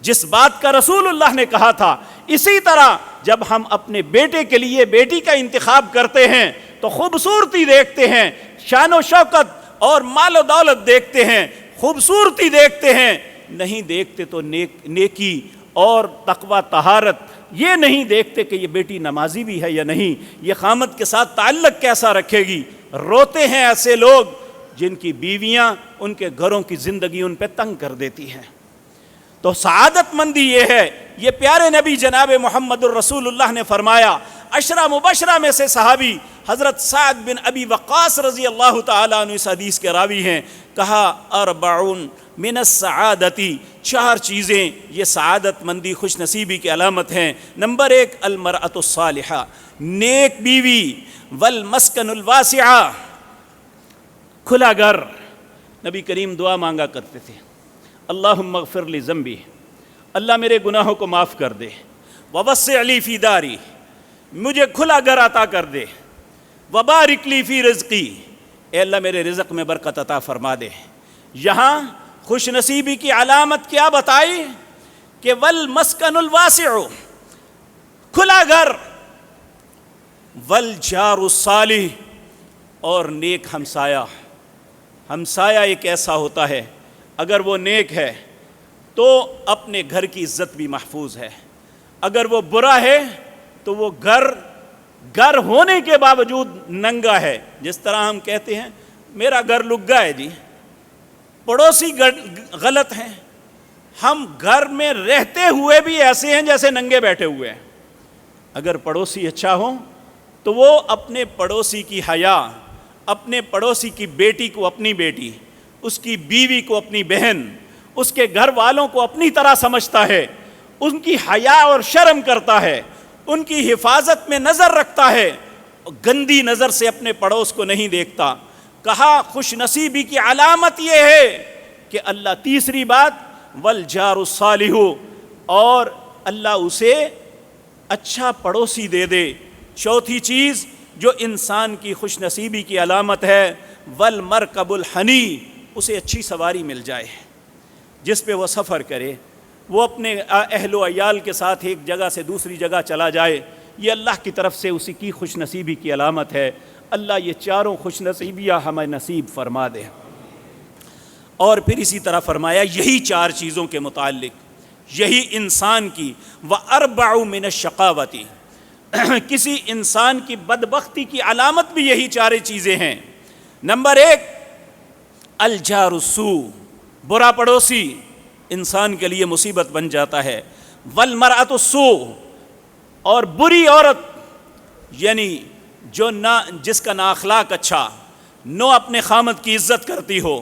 جس بات کا رسول اللہ نے کہا تھا، اسی طرح جب ہم اپنے بیٹے کے لیے بیٹی کا انتخاب کرتے ہیں تو خوبصورتی دیکھتے ہیں، شان و شوکت اور مال و دولت دیکھتے ہیں، خوبصورتی دیکھتے ہیں، نہیں دیکھتے تو نیکی اور تقوی طہارت، یہ نہیں دیکھتے کہ یہ بیٹی نمازی بھی ہے یا نہیں، یہ خامد کے ساتھ تعلق کیسا رکھے گی۔ روتے ہیں ایسے لوگ جن کی بیویاں ان کے گھروں کی زندگی ان پہ تنگ کر دیتی ہیں۔ تو تو سعادت مندی یہ ہے، یہ پیارے نبی جناب محمد الرسول اللہ نے فرمایا۔ عشرہ مبشرہ میں سے صحابی حضرت سعد بن ابی وقاص رضی اللہ تعالیٰ عنہ اس حدیث کے راوی ہیں، کہا اربعون من السعادتی، 4 چیزیں یہ سعادت مندی خوش نصیبی کی علامت ہیں۔ نمبر 1 المرأۃ الصالحہ، نیک بیوی، والمسکن الواسعہ، کھلا گھر۔ نبی کریم دعا مانگا کرتے تھے، اللہم اغفر لی ذنبی، اللہ میرے گناہوں کو معاف کر دے، ووسع لی فی داری، مجھے کھلا گھر عطا کر دے، وبارک لی فی رزقی، اے اللہ میرے رزق میں برکت عطا فرما دے۔ یہاں خوش نصیبی کی علامت کیا بتائی کہ والمسکن الواسع، کھلا گھر، والجار الصالح، اور نیک ہمسایہ۔ ہمسایہ ایک ایسا ہوتا ہے اگر وہ نیک ہے تو اپنے گھر کی عزت بھی محفوظ ہے، اگر وہ برا ہے تو وہ گھر ہونے کے باوجود ننگا ہے۔ جس طرح ہم کہتے ہیں میرا گھر لگا ہے جی، پڑوسی غلط ہیں، ہم گھر میں رہتے ہوئے بھی ایسے ہیں جیسے ننگے بیٹھے ہوئے ہیں۔ اگر پڑوسی اچھا ہو تو وہ اپنے پڑوسی کی حیا، اپنے پڑوسی کی بیٹی کو اپنی بیٹی، اس کی بیوی کو اپنی بہن، اس کے گھر والوں کو اپنی طرح سمجھتا ہے، ان کی حیا اور شرم کرتا ہے، ان کی حفاظت میں نظر رکھتا ہے، گندی نظر سے اپنے پڑوس کو نہیں دیکھتا۔ کہا خوش نصیبی کی علامت یہ ہے کہ اللہ، تیسری بات والجار الصالح، اور اللہ اسے اچھا پڑوسی دے دے۔ چوتھی چیز جو انسان کی خوش نصیبی کی علامت ہے، والمرکب الحنی، اسے اچھی سواری مل جائے جس پہ وہ سفر کرے، وہ اپنے اہل و عیال کے ساتھ ایک جگہ سے دوسری جگہ چلا جائے، یہ اللہ کی طرف سے اسی کی خوش نصیبی کی علامت ہے۔ اللہ یہ چاروں خوش نصیبیاں ہمیں نصیب فرما دے۔ اور پھر اسی طرح فرمایا یہی 4 چیزوں کے متعلق، یہی انسان کی وَأَرْبَعُ مِنَ الشَّقَاوَةِ، کسی انسان کی بدبختی کی علامت بھی یہی 4 چیزیں ہیں۔ نمبر 1 الجار السوء، برا پڑوسی انسان کے لیے مصیبت بن جاتا ہے۔ والمرأۃ السوء، اور بری عورت، یعنی جس کا نا اخلاق اچھا، نہ اپنے خامد کی عزت کرتی ہو،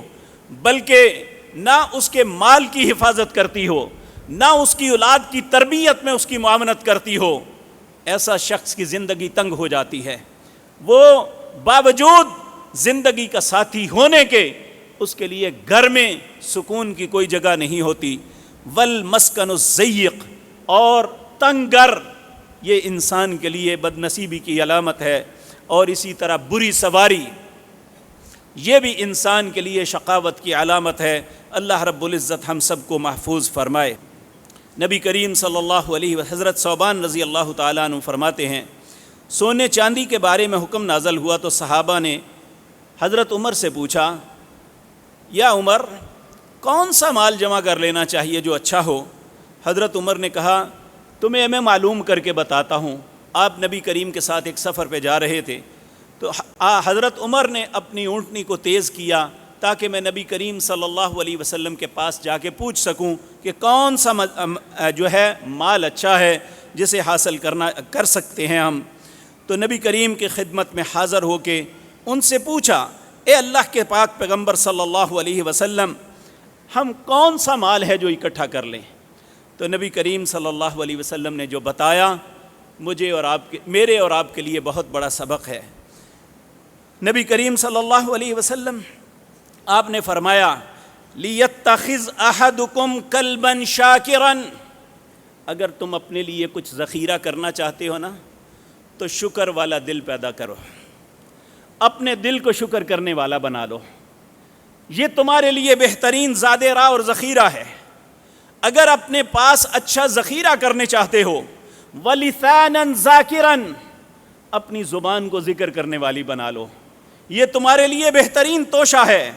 بلکہ نہ اس کے مال کی حفاظت کرتی ہو، نہ اس کی اولاد کی تربیت میں اس کی معاونت کرتی ہو، ایسا شخص کی زندگی تنگ ہو جاتی ہے۔ وہ باوجود زندگی کا ساتھی ہونے کے اس کے لیے گھر میں سکون کی کوئی جگہ نہیں ہوتی۔ والمسکن الضیق، اور تنگ گھر، یہ انسان کے لیے بد نصیبی کی علامت ہے۔ اور اسی طرح بری سواری، یہ بھی انسان کے لیے شقاوت کی علامت ہے۔ اللہ رب العزت ہم سب کو محفوظ فرمائے۔ نبی کریم صلی اللہ علیہ وسلم، حضرت ثوبان رضی اللہ تعالیٰ عنہ فرماتے ہیں، سونے چاندی کے بارے میں حکم نازل ہوا تو صحابہ نے حضرت عمر سے پوچھا، یا عمر، کون سا مال جمع کر لینا چاہیے جو اچھا ہو؟ حضرت عمر نے کہا، تمہیں میں معلوم کر کے بتاتا ہوں۔ آپ نبی کریم کے ساتھ ایک سفر پہ جا رہے تھے تو حضرت عمر نے اپنی اونٹنی کو تیز کیا تاکہ میں نبی کریم صلی اللہ علیہ وسلم کے پاس جا کے پوچھ سکوں کہ کون سا جو ہے مال اچھا ہے جسے حاصل کر سکتے ہیں ہم۔ تو نبی کریم کی خدمت میں حاضر ہو کے ان سے پوچھا، اے اللہ کے پاک پیغمبر صلی اللہ علیہ وسلم، ہم کون سا مال ہے جو اکٹھا کر لیں؟ تو نبی کریم صلی اللہ علیہ وسلم نے جو بتایا، میرے اور آپ کے لیے بہت بڑا سبق ہے۔ نبی کریم صلی اللہ علیہ وسلم آپ نے فرمایا، لِيَتَّخِذْ أَحَدُكُمْ كَلْبًا شَاكِرًا، اگر تم اپنے لیے کچھ ذخیرہ کرنا چاہتے ہو نا تو شکر والا دل پیدا کرو، اپنے دل کو شکر کرنے والا بنا لو، یہ تمہارے لیے بہترین زاد راہ اور ذخیرہ ہے۔ اگر اپنے پاس اچھا ذخیرہ کرنے چاہتے ہو، وَلِسَانًا ذَاكِرًا، اپنی زبان کو ذکر کرنے والی بنا لو، یہ تمہارے لیے بہترین توشہ ہے۔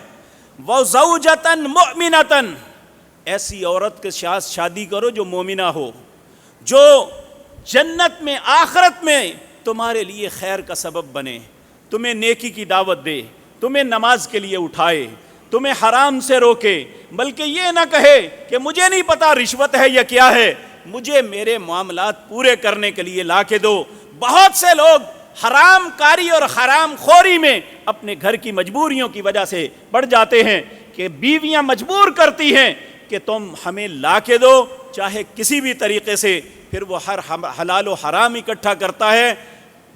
وَزَوْجَةً مُؤْمِنَةً، ایسی عورت کے ساتھ شادی کرو جو مومنہ ہو، جو جنت میں آخرت میں تمہارے لیے خیر کا سبب بنے، تمہیں نیکی کی دعوت دے، تمہیں نماز کے لیے اٹھائے، تمہیں حرام سے روکے، بلکہ یہ نہ کہے کہ مجھے نہیں پتا رشوت ہے یا کیا ہے، مجھے میرے معاملات پورے کرنے کے لیے لا کے دو۔ بہت سے لوگ حرام کاری اور حرام خوری میں اپنے گھر کی مجبوریوں کی وجہ سے پڑ جاتے ہیں کہ بیویاں مجبور کرتی ہیں کہ تم ہمیں لا کے دو چاہے کسی بھی طریقے سے، پھر وہ ہر حلال و حرام اکٹھا کرتا ہے۔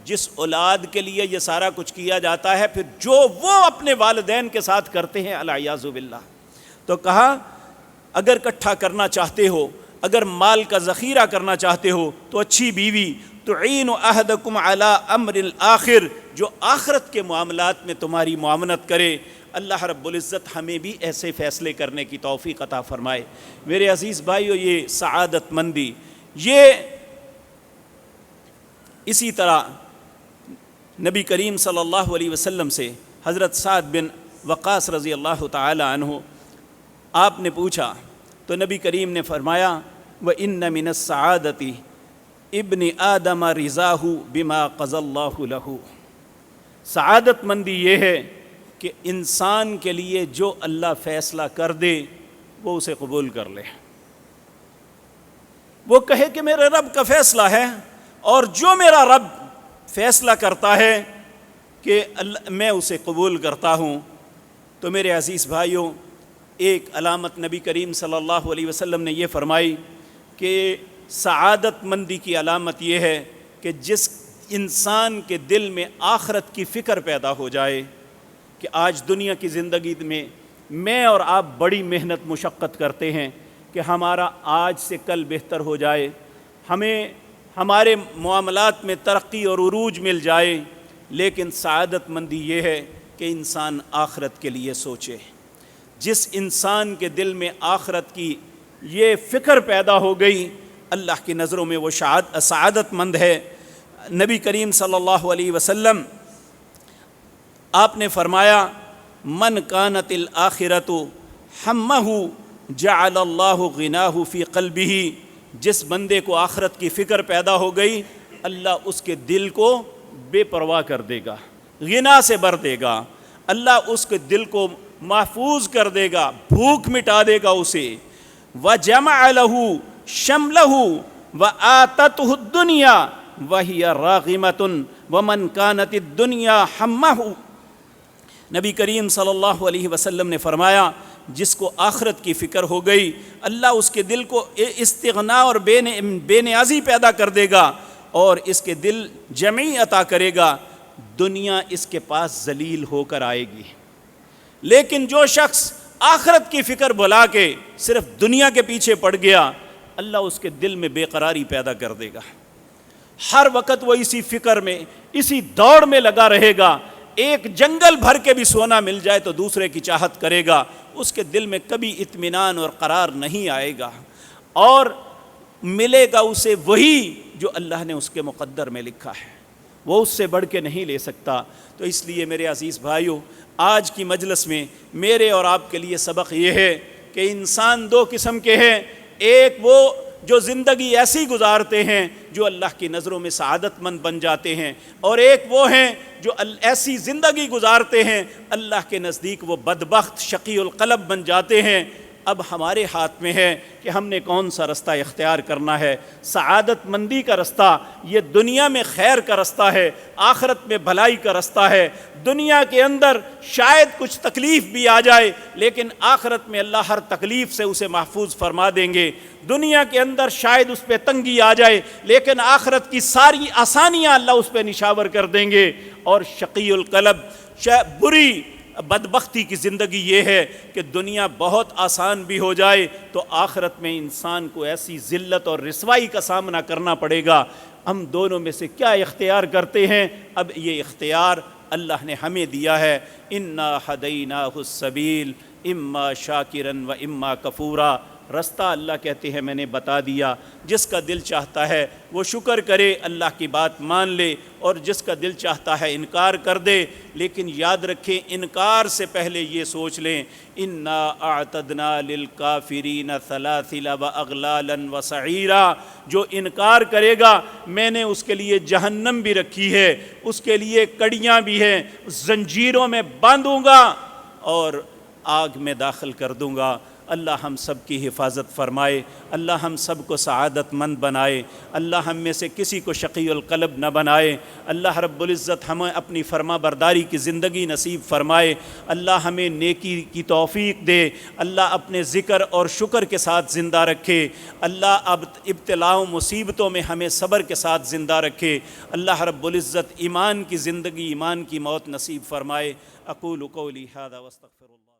جس اولاد کے لیے یہ سارا کچھ کیا جاتا ہے، پھر جو وہ اپنے والدین کے ساتھ کرتے ہیں، العیاذ باللہ۔ تو کہا اگر اکٹھا کرنا چاہتے ہو، اگر مال کا ذخیرہ کرنا چاہتے ہو تو اچھی بیوی تعین احدکم علی امر الاخر، جو آخرت کے معاملات میں تمہاری معاونت کرے۔ اللہ رب العزت ہمیں بھی ایسے فیصلے کرنے کی توفیق عطا فرمائے۔ میرے عزیز بھائیو، یہ سعادت مندی، یہ اسی طرح نبی کریم صلی اللہ علیہ وسلم سے حضرت سعد بن وقاص رضی اللہ تعالی عنہ آپ نے پوچھا تو نبی کریم نے فرمایا وَإِنَّ مِنَ السَّعَادَةِ ابن آدم رضاہ بما قضى اللہ لہ۔ سعادت مندی یہ ہے کہ انسان کے لیے جو اللہ فیصلہ کر دے وہ اسے قبول کر لے، وہ کہے کہ میرے رب کا فیصلہ ہے، اور جو میرا رب فیصلہ کرتا ہے کہ میں اسے قبول کرتا ہوں۔ تو میرے عزیز بھائیوں، ایک علامت نبی کریم صلی اللہ علیہ وسلم نے یہ فرمائی کہ سعادت مندی کی علامت یہ ہے کہ جس انسان کے دل میں آخرت کی فکر پیدا ہو جائے کہ آج دنیا کی زندگی میں اور آپ بڑی محنت مشقت کرتے ہیں کہ ہمارا آج سے کل بہتر ہو جائے، ہمیں ہمارے معاملات میں ترقی اور عروج مل جائے، لیکن سعادت مندی یہ ہے کہ انسان آخرت کے لیے سوچے۔ جس انسان کے دل میں آخرت کی یہ فکر پیدا ہو گئی، اللہ کی نظروں میں وہ سعادت مند ہے۔ نبی کریم صلی اللہ علیہ وسلم آپ نے فرمایا من کانت الآخرۃ ہمہ جعل اللہ غناہ فی قلبہ، جس بندے کو آخرت کی فکر پیدا ہو گئی اللہ اس کے دل کو بے پرواہ کر دے گا، غنا سے بھر دے گا، اللہ اس کے دل کو محفوظ کر دے گا، بھوک مٹا دے گا اسے۔ وَجَمَعَ لَهُ شَمْلَهُ وَآتَتْهُ الدُّنْيَا وَهِيَ رَاغِمَةٌ وَمَنْ كَانَتِ الدُّنْيَا حَمَّهُ۔ نبی کریم صلی اللہ علیہ وسلم نے فرمایا جس کو آخرت کی فکر ہو گئی اللہ اس کے دل کو استغنا اور بے نیازی پیدا کر دے گا اور اس کے دل جمعی عطا کرے گا، دنیا اس کے پاس ذلیل ہو کر آئے گی۔ لیکن جو شخص آخرت کی فکر بھلا کے صرف دنیا کے پیچھے پڑ گیا اللہ اس کے دل میں بے قراری پیدا کر دے گا، ہر وقت وہ اسی فکر میں اسی دوڑ میں لگا رہے گا، ایک جنگل بھر کے بھی سونا مل جائے تو دوسرے کی چاہت کرے گا، اس کے دل میں کبھی اطمینان اور قرار نہیں آئے گا، اور ملے گا اسے وہی جو اللہ نے اس کے مقدر میں لکھا ہے، وہ اس سے بڑھ کے نہیں لے سکتا۔ تو اس لیے میرے عزیز بھائیو، آج کی مجلس میں میرے اور آپ کے لیے سبق یہ ہے کہ انسان دو قسم کے ہیں، ایک وہ جو زندگی ایسی گزارتے ہیں جو اللہ کی نظروں میں سعادت مند بن جاتے ہیں، اور ایک وہ ہیں جو ایسی زندگی گزارتے ہیں اللہ کے نزدیک وہ بدبخت شقی القلب بن جاتے ہیں۔ اب ہمارے ہاتھ میں ہے کہ ہم نے کون سا رستہ اختیار کرنا ہے۔ سعادت مندی کا رستہ یہ دنیا میں خیر کا رستہ ہے، آخرت میں بھلائی کا رستہ ہے۔ دنیا کے اندر شاید کچھ تکلیف بھی آ جائے لیکن آخرت میں اللہ ہر تکلیف سے اسے محفوظ فرما دیں گے۔ دنیا کے اندر شاید اس پہ تنگی آ جائے لیکن آخرت کی ساری آسانیاں اللہ اس پہ نشاور کر دیں گے۔ اور شقی القلب بری بدبختی کی زندگی یہ ہے کہ دنیا بہت آسان بھی ہو جائے تو آخرت میں انسان کو ایسی ذلت اور رسوائی کا سامنا کرنا پڑے گا۔ ہم دونوں میں سے کیا اختیار کرتے ہیں؟ اب یہ اختیار اللہ نے ہمیں دیا ہے۔ انا ہدیناہ السبیل اما شاکرا و اما کفورا، رستہ اللہ کہتے ہیں میں نے بتا دیا، جس کا دل چاہتا ہے وہ شکر کرے، اللہ کی بات مان لے، اور جس کا دل چاہتا ہے انکار کر دے۔ لیکن یاد رکھیں انکار سے پہلے یہ سوچ لیں انا اعتدنا للکافرین سلاسل واغلالا وسعیرا، جو انکار کرے گا میں نے اس کے لیے جہنم بھی رکھی ہے، اس کے لیے کڑیاں بھی ہیں، زنجیروں میں باندھوں گا اور آگ میں داخل کر دوں گا۔ اللہ ہم سب کی حفاظت فرمائے، اللہ ہم سب کو سعادت مند بنائے، اللہ ہم میں سے کسی کو شقی القلب نہ بنائے، اللہ رب العزت ہمیں اپنی فرما برداری کی زندگی نصیب فرمائے، اللہ ہمیں نیکی کی توفیق دے، اللہ اپنے ذکر اور شکر کے ساتھ زندہ رکھے، اللہ اب ابتلاؤں مصیبتوں میں ہمیں صبر کے ساتھ زندہ رکھے، اللہ رب العزت ایمان کی زندگی، ایمان کی موت نصیب فرمائے۔ اقول قولی ھذا واستغفر اللہ۔